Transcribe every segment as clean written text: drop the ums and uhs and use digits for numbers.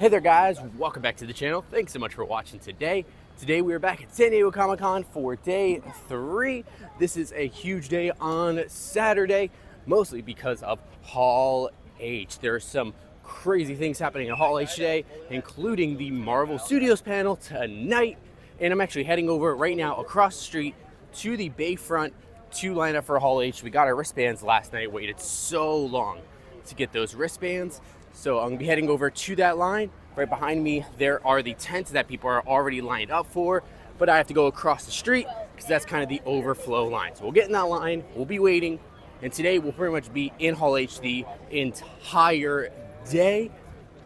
Hey there guys, welcome back to the channel. Thanks so much for watching today. Today we are back at San Diego Comic-Con for day 3. This is a huge day on Saturday, mostly because of Hall H. There are some crazy things happening at Hall H today, including the Marvel Studios panel tonight. And I'm actually heading over right now across the street to the Bayfront to line up for Hall H. We got our wristbands last night, waited so long to get those wristbands. So I'm gonna be heading over to that line. Right behind me, there are the tents that people are already lined up for, but I have to go across the street because that's kind of the overflow line. So we'll get in that line, we'll be waiting, and today we'll pretty much be in Hall H the entire day.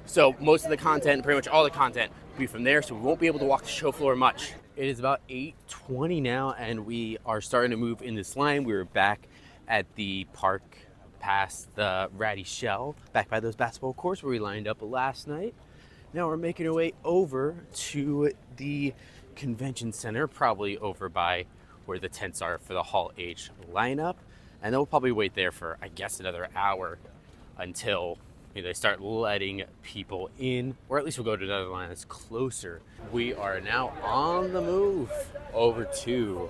So most of the content, pretty much all the content, will be from there, so we won't be able to walk the show floor much. It is about 8:20 now, and we are starting to move in this line. We were back at the park past the Ratty Shell, back by those basketball courts where we lined up last night. Now we're making our way over to the convention center, probably over by where the tents are for the Hall H lineup. And then we'll probably wait there for, I guess, another hour until they start letting people in, or at least we'll go to another line that's closer. We are now on the move over to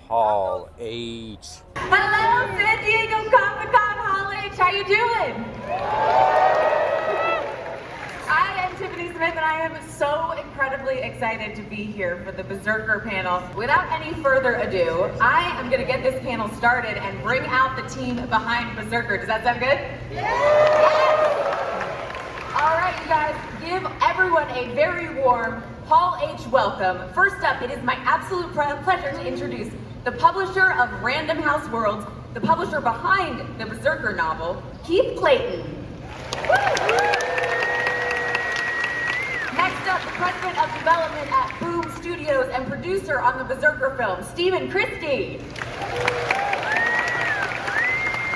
Hall H. Hello, San Diego Comic-Con Hall H. How you doing? I am Tiffany Smith, and I am so incredibly excited to be here for the Berserker panel. Without any further ado, I am going to get this panel started and bring out the team behind Berserker. Does that sound good? Yes! All right, you guys, give everyone a very warm Hall H welcome. First up, it is my absolute pleasure to introduce the publisher of Random House Worlds, the publisher behind the Berserker novel, Keith Clayton. Next up, the president of development at Boom Studios and producer on the Berserker film, Stephen Christie.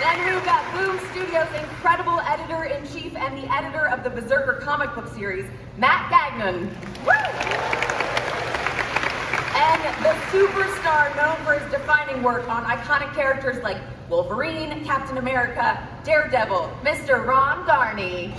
Then we've got Boom Studios' incredible editor-in-chief and the editor of the Berserker comic book series, Matt Gagnon. And the superstar known for his defining work on iconic characters like Wolverine, Captain America, Daredevil, Mr. Ron Garney.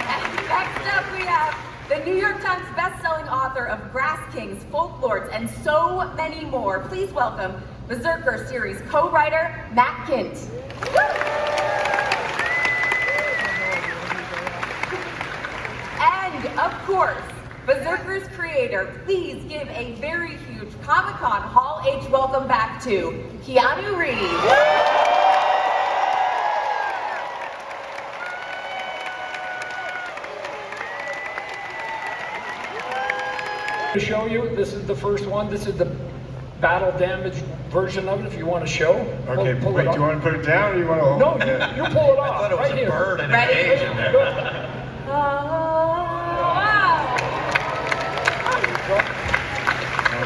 And next up we have the New York Times best-selling author of Grass Kings, Folklords, and so many more. Please welcome Berserker series co-writer Matt Kint. And of course, Berserker's creator, please give a very huge Comic-Con Hall H welcome back to Keanu Reeves. To show you, this is the first one. This is the battle damaged version of it. If you want to show, okay. Pull wait, it do you want to put it down or you want to hold No, it? you pull it off. I thought it was right a here. bird in a Ready? cage in there. Wow.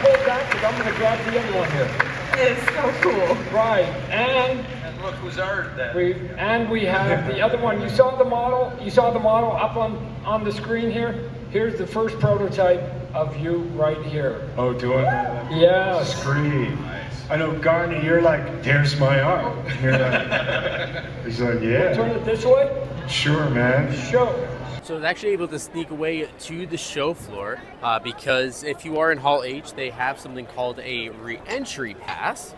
Hold that because I'm going to grab the other one here. It is so cool. Right, and look who's ours then. we have the other one. You saw the model. You saw the model up on the screen here. Here's the first prototype of you right here. Oh, doing Yeah. screen. Nice. I know, Garney, you're like, there's my art. You're like, he's like, yeah. Turn it this way. Sure, man. Show. So I was actually able to sneak away to the show floor because if you are in Hall H, they have something called a re-entry pass,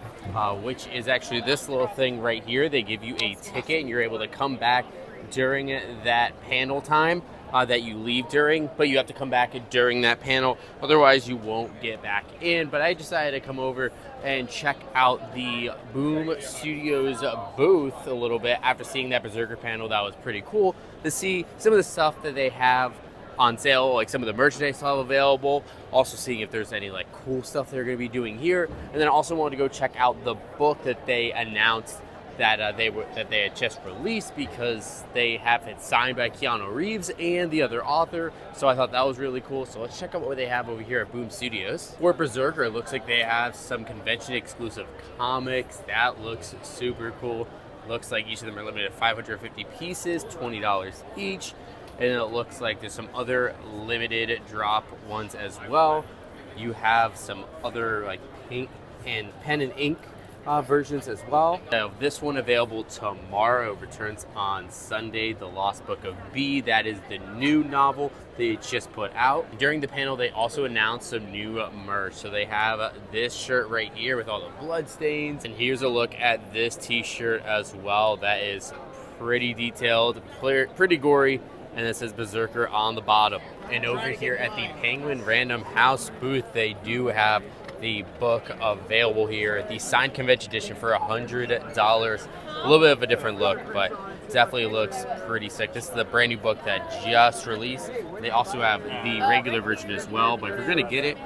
which is actually this little thing right here. They give you a ticket and you're able to come back during that panel time that you leave during, but you have to come back during that panel, otherwise you won't get back in. But I decided to come over and check out the Boom Studios booth a little bit after seeing that Berserker panel. That was pretty cool to see some of the stuff that they have on sale, like some of the merchandise they have available, also seeing if there's any like cool stuff they're going to be doing here. And then I also wanted to go check out the book that they announced that they had just released, because they have it signed by Keanu Reeves and the other author. So I thought that was really cool. So let's check out what they have over here at Boom Studios. For Berserker, it looks like they have some convention exclusive comics. That looks super cool. Looks like each of them are limited to 550 pieces, $20 each. And it looks like there's some other limited drop ones as well. You have some other like paint and pen and ink versions as well. This one available tomorrow, returns on Sunday, The Lost Book of B. That is the new novel they just put out. During the panel, they also announced some new merch. So they have this shirt right here with all the blood stains. And here's a look at this t-shirt as well. That is pretty detailed, pretty gory. And it says Berserker on the bottom. And over here at the Penguin Random House booth, they do have the book available here, the signed convention edition for $100. A little bit of a different look, but definitely looks pretty sick. This is the brand new book that just released. They also have the regular version as well, but if you're gonna get it,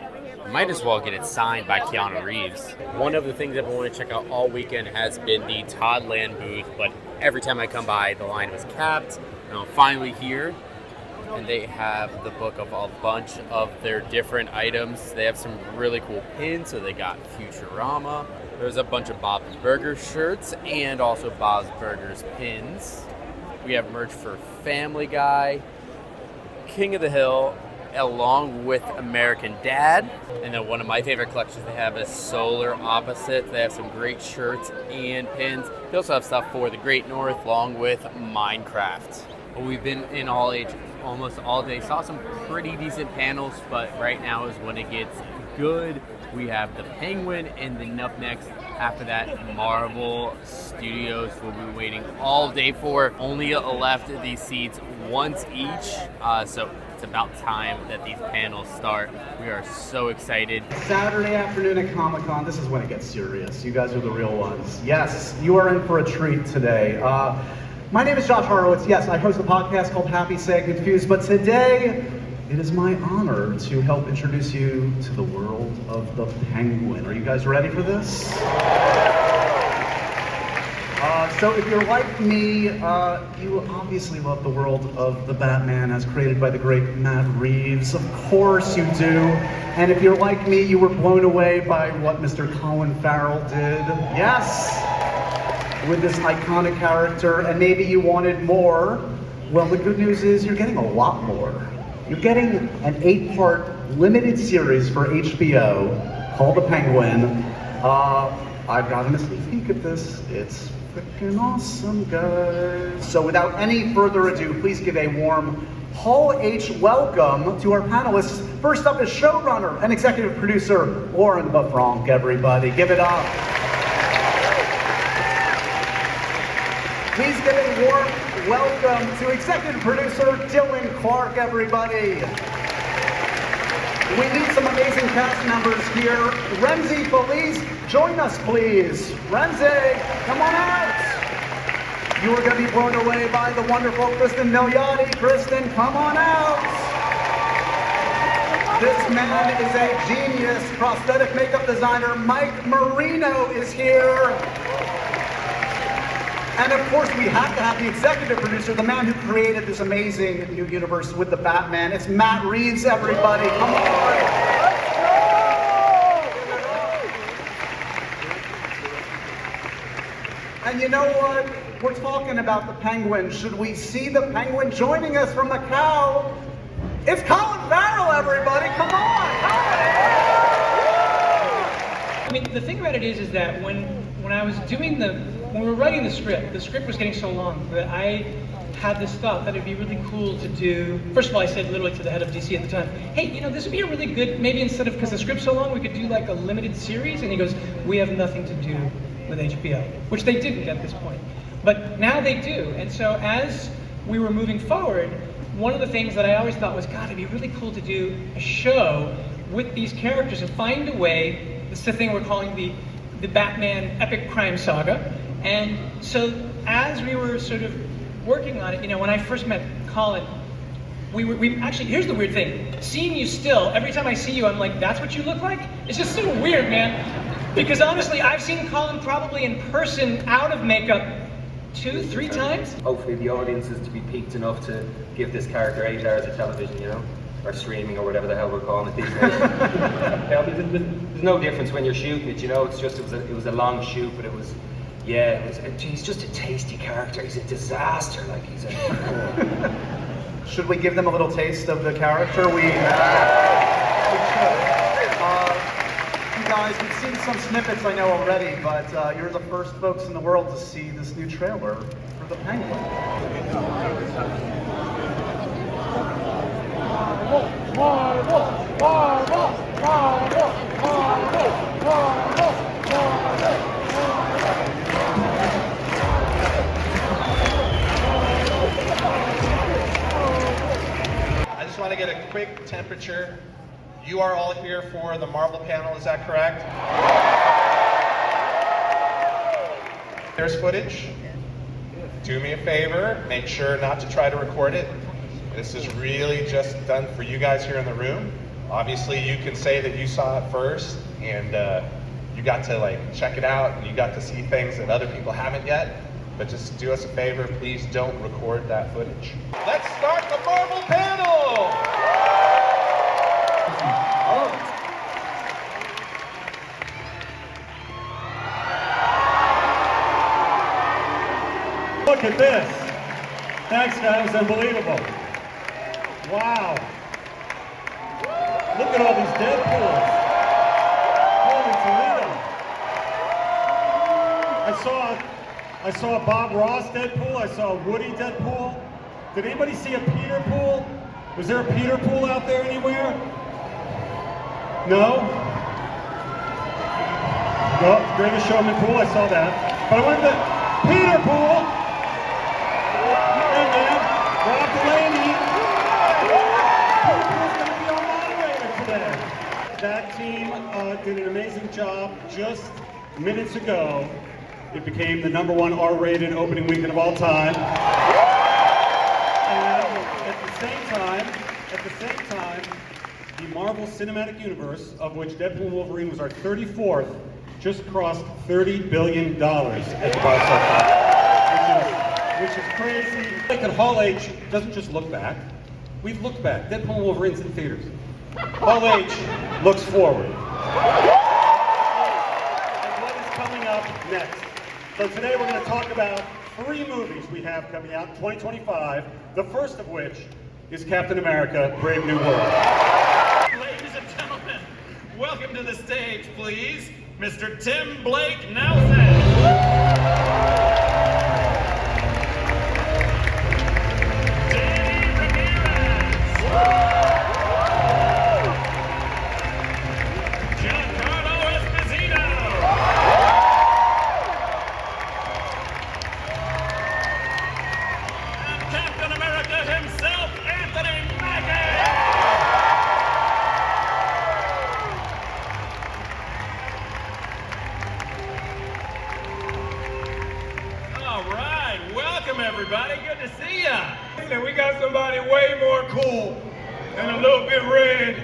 you might as well get it signed by Keanu Reeves. One of the things I've been wanting to check out all weekend has been the Toddland booth, but every time I come by, the line was capped. And I'm finally here, and they have the book of a bunch of their different items. They have some really cool pins, so they got Futurama. There's a bunch of Bob's Burgers shirts and also Bob's Burgers pins. We have merch for Family Guy, King of the Hill, along with American Dad. And then one of my favorite collections they have is Solar Opposites. They have some great shirts and pins. They also have stuff for the Great North, along with Minecraft. We've been in All Age almost all day. Saw some pretty decent panels, but right now is when it gets good. We have the Penguin, and then up next after that, Marvel Studios we'll be waiting all day for. Only left these seats once each, so it's about time that these panels start. We are so excited. Saturday afternoon at Comic-Con, this is when it gets serious. You guys are the real ones. Yes, you are in for a treat today. My name is Josh Horowitz. Yes, I host a podcast called Happy, Sad, Confused, but today it is my honor to help introduce you to the world of the Penguin. Are you guys ready for this? So if you're like me, you obviously love the world of the Batman as created by the great Matt Reeves. Of course you do. And if you're like me, you were blown away by what Mr. Colin Farrell did. Yes! With this iconic character, and maybe you wanted more. Well, the good news is you're getting a lot more. You're getting an 8-part limited series for HBO called The Penguin. I've gotten a sneak peek at this. It's freaking awesome, guys. So without any further ado, please give a warm Hall H welcome to our panelists. First up is showrunner and executive producer Lauren Bafranc, everybody. Give it up. Please give a warm welcome to executive producer Dylan Clark, everybody. We need some amazing cast members here. Renzi Feliz, join us please. Renzi, come on out. You are going to be blown away by the wonderful Kristen Milioti. Kristen, come on out. This man is a genius. Prosthetic makeup designer Mike Marino is here. And of course, we have to have the executive producer, the man who created this amazing new universe with the Batman. It's Matt Reeves, everybody. Come on. And you know what? We're talking about the Penguin. Should we see the Penguin joining us from Macau? It's Colin Farrell, everybody. Come on. I mean, the thing about it is that when I was doing when we were writing the script was getting so long that I had this thought that it'd be really cool to do. First of all, I said literally to the head of DC at the time, hey, you know, this would be a really good, maybe instead of, because the script's so long, we could do like a limited series. And he goes, we have nothing to do with HBO, which they didn't at this point. But now they do. And so as we were moving forward, one of the things that I always thought was, God, it'd be really cool to do a show with these characters and find a way. This is the thing we're calling the Batman epic crime saga. And so as we were sort of working on it, you know, when I first met Colin, we actually, here's the weird thing. Seeing you still, every time I see you, I'm like, that's what you look like? It's just so weird, man. Because honestly, I've seen Colin probably in person out of makeup 2-3 times. Hopefully the audience is to be piqued enough to give this character 8 hours of television, you know? Or streaming, or whatever the hell we're calling it these days. Yeah, there's no difference when you're shooting it, you know? It's just, it was a long shoot, but he's just a tasty character. He's a disaster, like he's a... Should we give them a little taste of the character? You guys, guys. We've seen some snippets, I know, already, but you're the first folks in the world to see this new trailer for the Penguin. I just want to get a quick temperature. You are all here for the Marvel panel, is that correct? There's footage. Do me a favor, make sure not to try to record it. This is really just done for you guys here in the room. Obviously, you can say that you saw it first, and you got to check it out, and you got to see things that other people haven't yet. But just do us a favor, please don't record that footage. Let's start the Marvel panel! Look at this. Thanks, guys. Unbelievable. Wow. Look at all these Deadpools. Holy Toledo. I saw a Bob Ross Deadpool. I saw a Woody Deadpool. Did anybody see a Peter Pool? Was there a Peter Pool out there anywhere? No? No, Greatest Showman Pool. I saw that. But I wanted the Peter Pool. Hey man, Rob Delaney. Peter Pool's gonna be our moderator today. That team did an amazing job. Just minutes ago, it became the #1 R-rated opening weekend of all time. And at the same time, the Marvel Cinematic Universe, of which Deadpool and Wolverine was our 34th, just crossed $30 billion at the box office, which is crazy. Like that Hall H doesn't just look back. We've looked back. Deadpool and Wolverine's in theaters. Hall H looks forward. And what is coming up next? So today we're going to talk about 3 movies we have coming out in 2025, the first of which is Captain America, Brave New World. Ladies and gentlemen, welcome to the stage, please, Mr. Tim Blake Nelson. Everybody, good to see ya. We got somebody way more cool and a little bit red.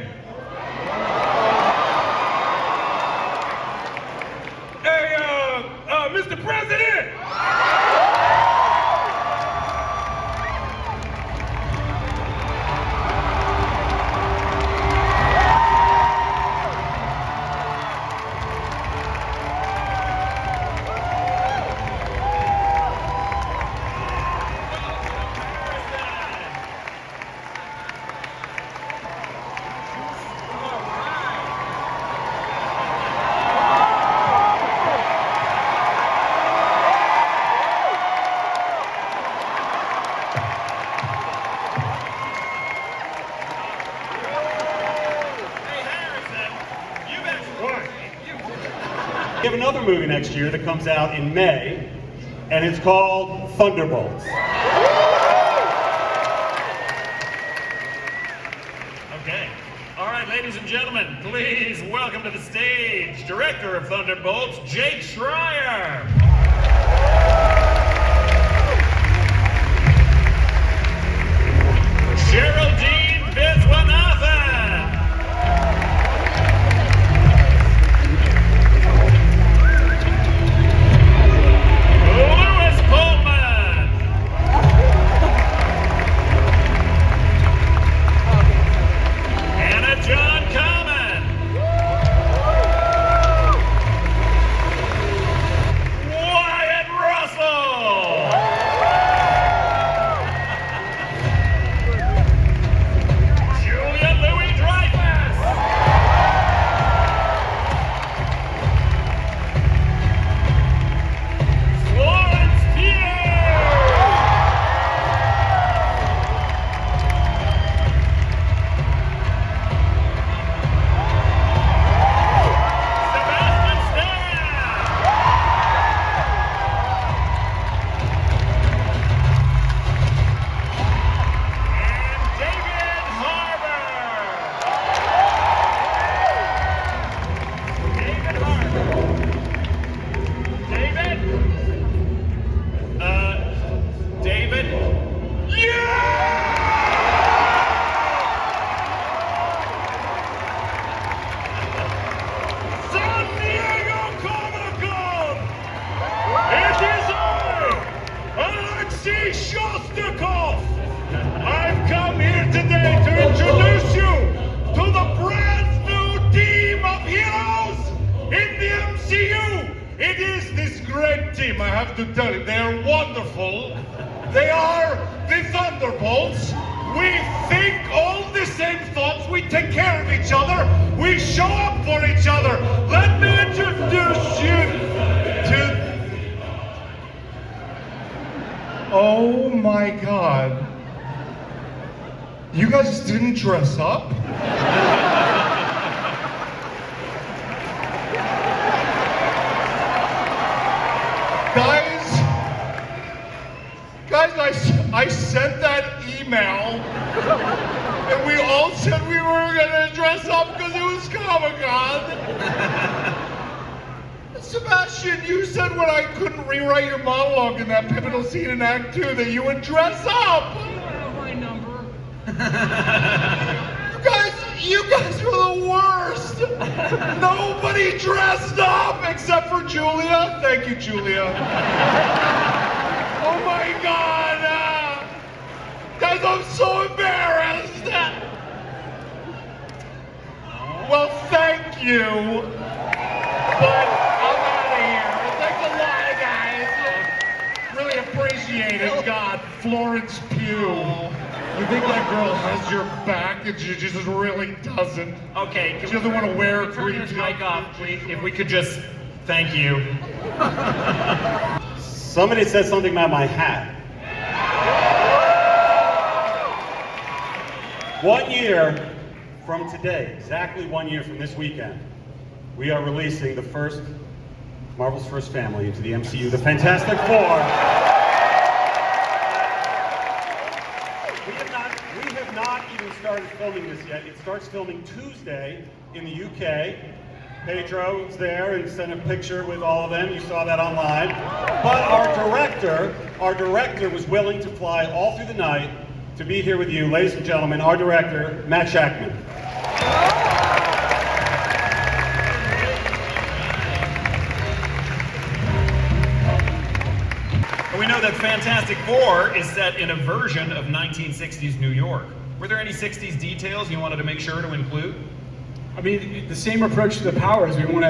Hey, Mr. President! We have another movie next year that comes out in May, and it's called Thunderbolts. Okay. All right, ladies and gentlemen, please welcome to the stage, Director of Thunderbolts, Jake Schreier. Geraldine Viswanathan. team, I have to tell you, they are wonderful. They are the Thunderbolts. We think all the same thoughts. We take care of each other. We show up for each other. Let me introduce you to... Oh my God. You guys didn't dress up? Guys, I sent that email, and we all said we were gonna dress up because it was Comic-Con. Sebastian, you said when I couldn't rewrite your monologue in that pivotal scene in Act 2 that you would dress up. My number. You guys were the worst. Nobody dressed up except for Julia. Thank you, Julia. Oh my God! Guys, I'm so embarrassed! Well, thank you, but I'm out of here. Thanks a lot, guys. Really appreciate it. God, Florence Pugh. You think that girl has your back and she just really doesn't? Okay, She doesn't want to wear a turn green this mic jump. off, please. If we could just thank you. Somebody said something about my hat. 1 year from today, exactly 1 year from this weekend, we are releasing the first, Marvel's first family into the MCU, the Fantastic Four. We have not even started filming this yet. It starts filming Tuesday in the UK. Pedro was there and sent a picture with all of them. You saw that online. But our director was willing to fly all through the night to be here with you, ladies and gentlemen, our director, Matt Shackman. We know that Fantastic Four is set in a version of 1960s New York. Were there any 60s details you wanted to make sure to include? I mean, the same approach to the powers. We want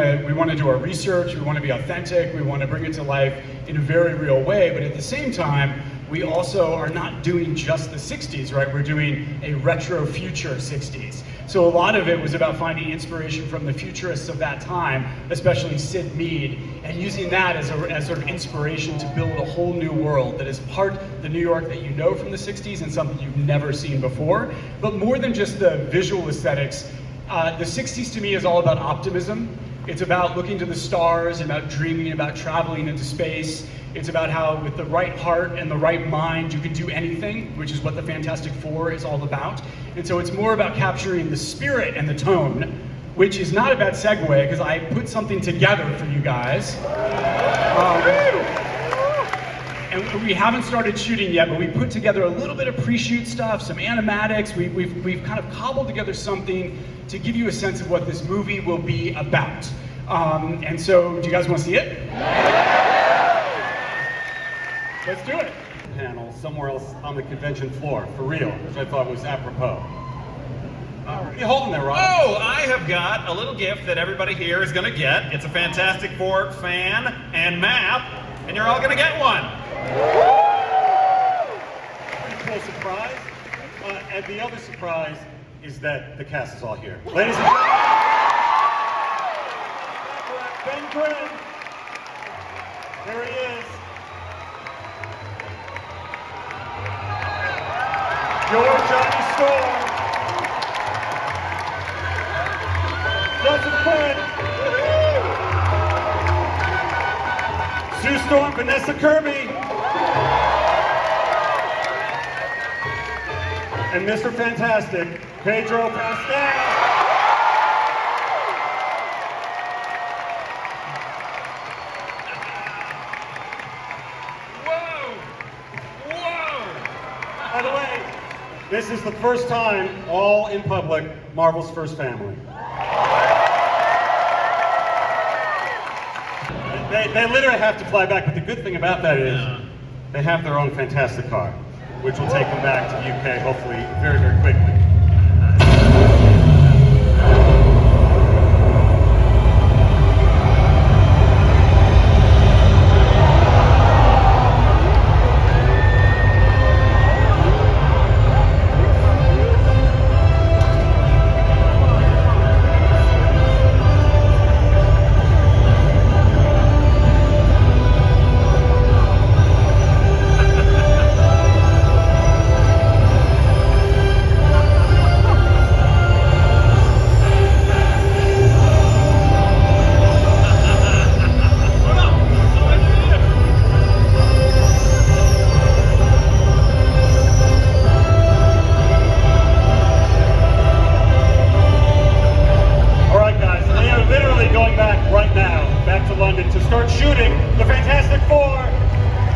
to do our research. We want to be authentic. We want to bring it to life in a very real way. But at the same time, we also are not doing just the 60s, right? We're doing a retro future 60s. So a lot of it was about finding inspiration from the futurists of that time, especially Sid Mead, and using that as sort of inspiration to build a whole new world that is part the New York that you know from the 60s and something you've never seen before. But more than just the visual aesthetics, the 60s to me is all about optimism. It's about looking to the stars, about dreaming, about traveling into space. It's about how with the right heart and the right mind you can do anything, which is what the Fantastic Four is all about. And so it's more about capturing the spirit and the tone, which is not a bad segue because I put something together for you guys. And we haven't started shooting yet, but we put together a little bit of pre-shoot stuff, some animatics. We've kind of cobbled together something to give you a sense of what this movie will be about. And so, do you guys want to see it? Let's do it. Panel somewhere else on the convention floor, for real, which I thought was apropos. What are you holding there, Rob? Oh, I have got a little gift that everybody here is going to get. It's a Fantastic Four fan and map, and you're all going to get one. Pretty cool surprise. And the other surprise is that the cast is all here. Ladies and gentlemen, Ben Grimm. There he is. Your Johnny Storm. Joseph Quinn. Sue Storm, Vanessa Kirby. And Mr. Fantastic, Pedro Pascal. By the way, this is the first time, all in public, Marvel's first family. They literally have to fly back, but the good thing about that is they have their own Fantastic car, which will take them back to the UK, hopefully, very, very quickly.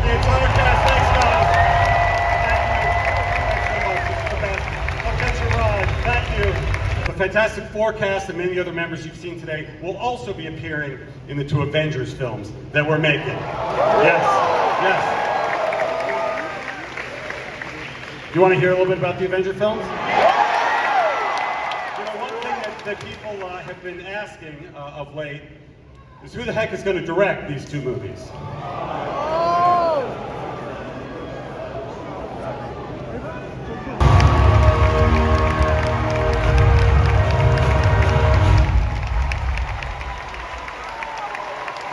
The entire cast, thanks guys. Thank you. Thanks so much. This is the best. I'll catch a ride. Thank you. The Fantastic Four cast and many other members you've seen today will also be appearing in the 2 Avengers films that we're making. Yes, yes. You want to hear a little bit about the Avenger films? You know, one thing that people have been asking of late is who the heck is going to direct these 2 movies?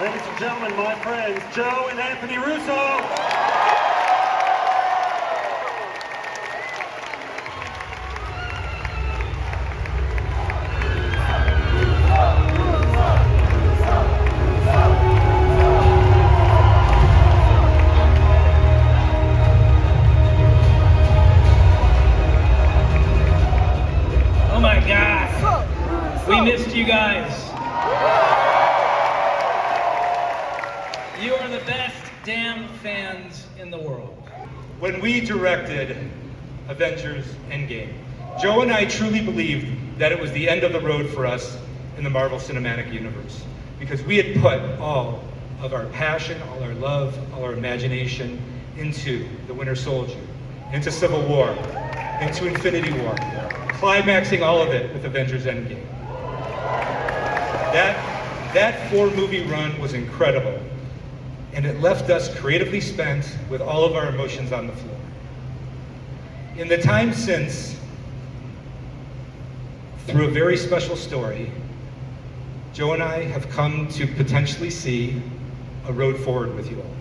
Ladies and gentlemen, my friends, Joe and Anthony Russo. Oh my God, we missed you guys. You are the best damn fans in the world. When we directed Avengers Endgame, Joe and I truly believed that it was the end of the road for us in the Marvel Cinematic Universe, because we had put all of our passion, all our love, all our imagination into the Winter Soldier, into Civil War, into Infinity War, climaxing all of it with Avengers Endgame. That 4-movie run was incredible, and it left us creatively spent with all of our emotions on the floor. In the time since, through a very special story, Joe and I have come to potentially see a road forward with you all.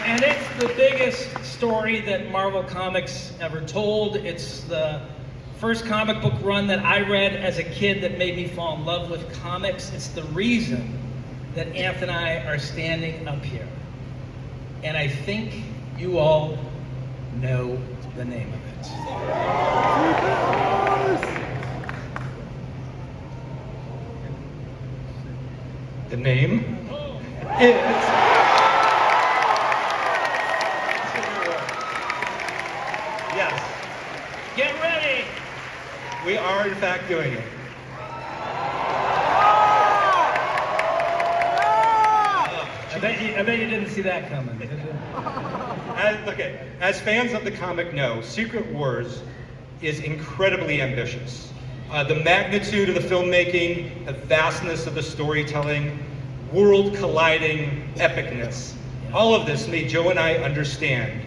And it's the biggest story that Marvel Comics ever told. It's the first comic book run that I read as a kid that made me fall in love with comics. It's the reason that Anthony and I are standing up here. And I think you all know the name of it. The name is... Yes. Get ready! We are in fact doing it. I bet you didn't see that coming, did you? As fans of the comic know, Secret Wars is incredibly ambitious. The magnitude of the filmmaking, the vastness of the storytelling, world-colliding epicness, all of this made Joe and I understand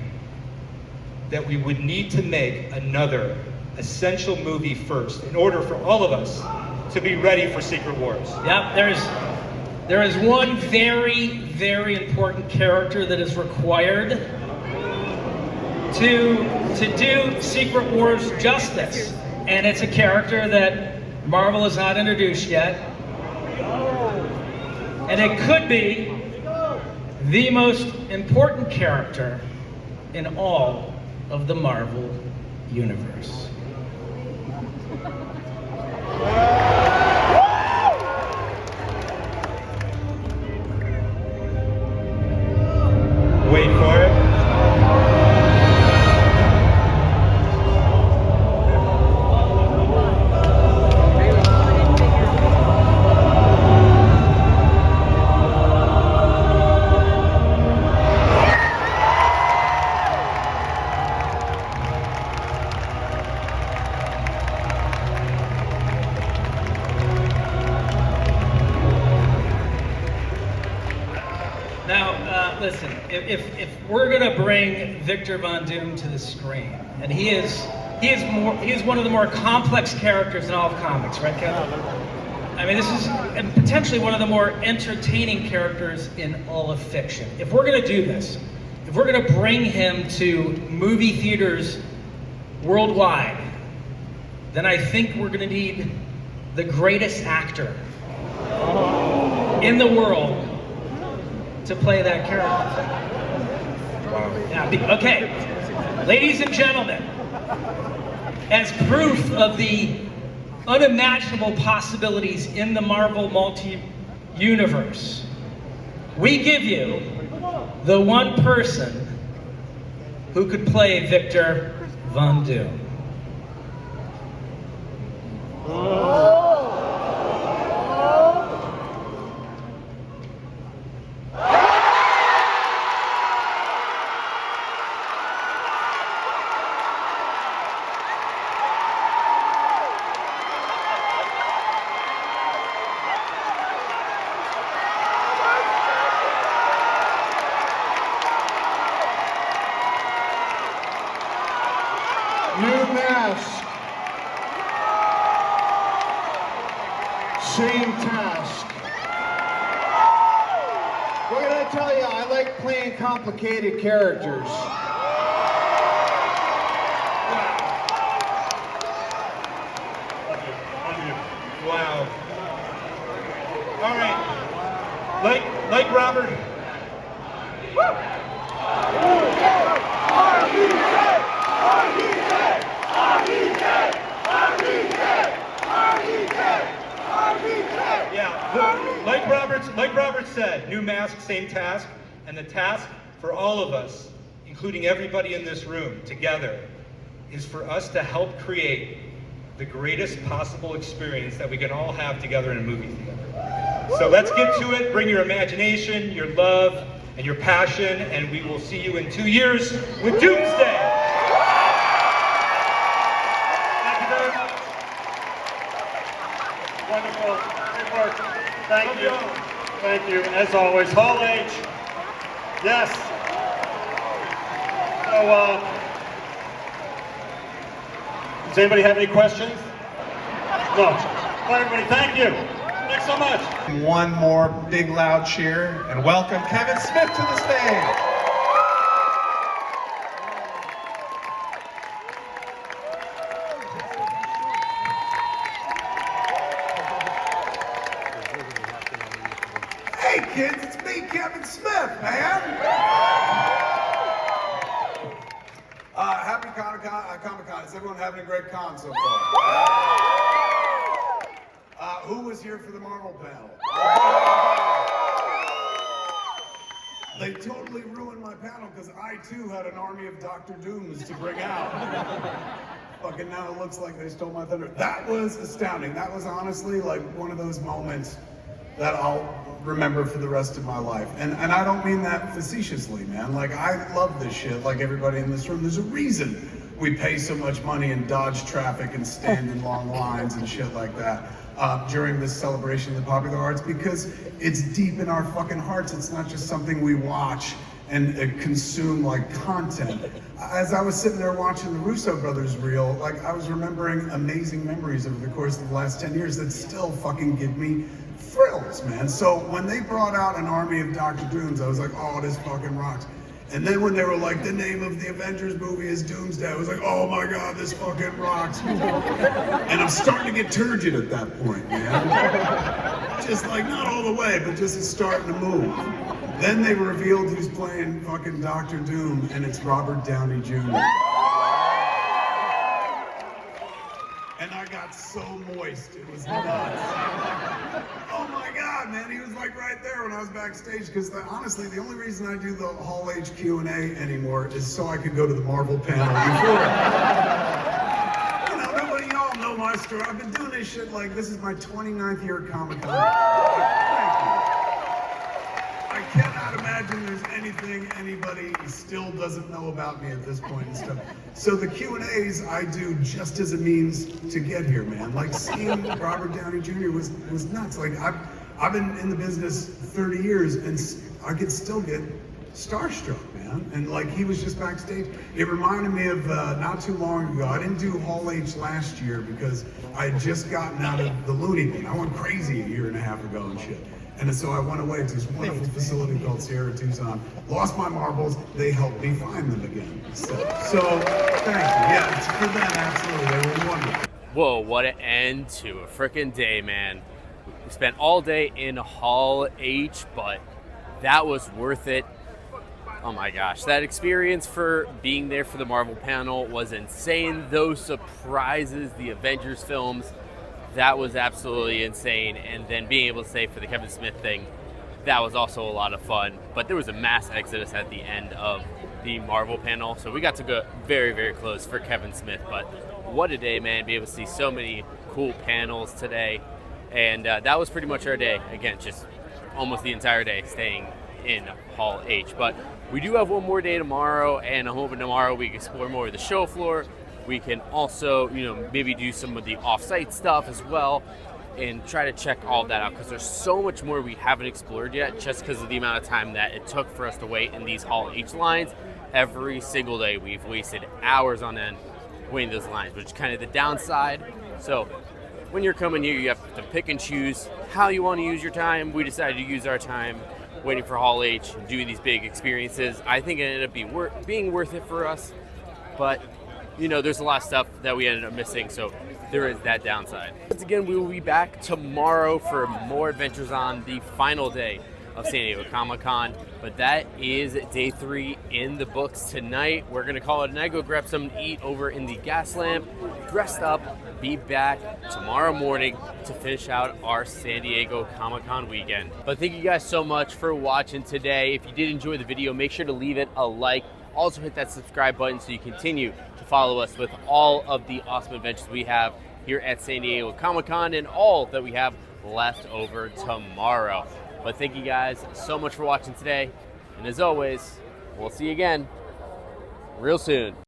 that we would need to make another essential movie first in order for all of us to be ready for Secret Wars. Yep, there is one very, very important character that is required to do Secret Wars justice. And it's a character that Marvel has not introduced yet. And it could be the most important character in all of the Marvel Universe. Wait for it. Listen, if we're gonna bring Victor Von Doom to the screen, and he is one of the more complex characters in all of comics, right, Kevin? I mean, this is potentially one of the more entertaining characters in all of fiction. If we're gonna do this, if we're gonna bring him to movie theaters worldwide, then I think we're gonna need the greatest actor in the world to play that character. Now, okay, ladies and gentlemen, as proof of the unimaginable possibilities in the Marvel multi-universe, we give you the one person who could play Victor Von Doom. New mask. Same task. What can I tell you? I like playing complicated characters. Wow. All right. Like Robert. Yeah, like Robert said, new mask, same task, and the task for all of us, including everybody in this room together, is for us to help create the greatest possible experience that we can all have together in a movie theater. So let's get to it. Bring your imagination, your love, and your passion, and we will see you in 2 years with Doomsday. Thank you very much. Wonderful. Good work. Thank you. Thank you. As always, Hall H. Yes. So, does anybody have any questions? No. All right, everybody, thank you. Thanks so much. One more big loud cheer and welcome Kevin Smith to the stage. Hey kids, it's me, Kevin Smith, man. Happy Comic-Con. Is everyone having a great con so far? Who was here for the Marvel panel? They totally ruined my panel because I too had an army of Dr. Dooms to bring out. Fucking now it looks like they stole my thunder. That was astounding. That was honestly like one of those moments that I'll remember for the rest of my life. And I don't mean that facetiously, man. Like, I love this shit, like everybody in this room. There's a reason we pay so much money and dodge traffic and stand in long lines and shit like that during this celebration of the popular arts, because it's deep in our fucking hearts. It's not just something we watch and consume like content. As I was sitting there watching the Russo brothers reel, like I was remembering amazing memories over the course of the last 10 years that still fucking give me thrills, man. So when they brought out an army of Dr. Dooms, I was like, oh, this fucking rocks. And then when they were like, the name of the Avengers movie is Doomsday, I was like, oh my God, this fucking rocks. And I'm starting to get turgid at that point, man. Just like, not all the way, but just it's starting to move. Then they revealed who's playing fucking Dr. Doom, and it's Robert Downey Jr. And I got so moist, it was nuts. Oh my God, man, he was like right there when I was backstage, because honestly, the only reason I do the Hall H Q&A anymore is so I could go to the Marvel panel before. You know, nobody, y'all know my story. I've been doing this shit like, this is my 29th year at Comic-Con. Thank you. I cannot imagine there's anything anybody still doesn't know about me at this point and stuff. So the Q&As I do just as a means to get here, man. Like seeing Robert Downey Jr. was nuts. Like I've been in the business 30 years and I could still get starstruck, man. And like he was just backstage. It reminded me of not too long ago. I didn't do Hall H last year because I had just gotten out of the Looney Bin. I went crazy a year and a half ago and shit. And so I went away to this wonderful facility called Sierra Tucson, lost my marbles, they helped me find them again. So thank you. Yeah, it's for them, absolutely. They were wonderful. Whoa, what an end to a frickin' day, man. We spent all day in Hall H, but that was worth it. Oh my gosh, that experience for being there for the Marvel panel was insane. Those surprises, the Avengers films, that was absolutely insane. And then being able to say for the Kevin Smith thing, that was also a lot of fun. But there was a mass exodus at the end of the Marvel panel, so we got to go very, very close for Kevin Smith. But what a day, man, be able to see so many cool panels today. And that was pretty much our day. Again, just almost the entire day staying in Hall H. But we do have one more day tomorrow, and I'm hoping tomorrow we can explore more of the show floor. We can also, maybe do some of the off-site stuff as well and try to check all of that out, because there's so much more we haven't explored yet just because of the amount of time that it took for us to wait in these Hall H lines. Every single day we've wasted hours on end waiting those lines, which is kind of the downside. So when you're coming here, you have to pick and choose how you want to use your time. We decided to use our time waiting for Hall H, doing these big experiences. I think it ended up being worth it for us, but there's a lot of stuff that we ended up missing, so there is that downside. Once again, we will be back tomorrow for more adventures on the final day of San Diego Comic-Con, but that is day 3 in the books tonight. We're gonna call it a night, go grab something to eat over in the gas lamp, dressed up, be back tomorrow morning to finish out our San Diego Comic-Con weekend. But thank you guys so much for watching today. If you did enjoy the video, make sure to leave it a like. Also hit that subscribe button so you continue to follow us with all of the awesome adventures we have here at San Diego Comic-Con and all that we have left over tomorrow. But thank you guys so much for watching today. And as always, we'll see you again real soon.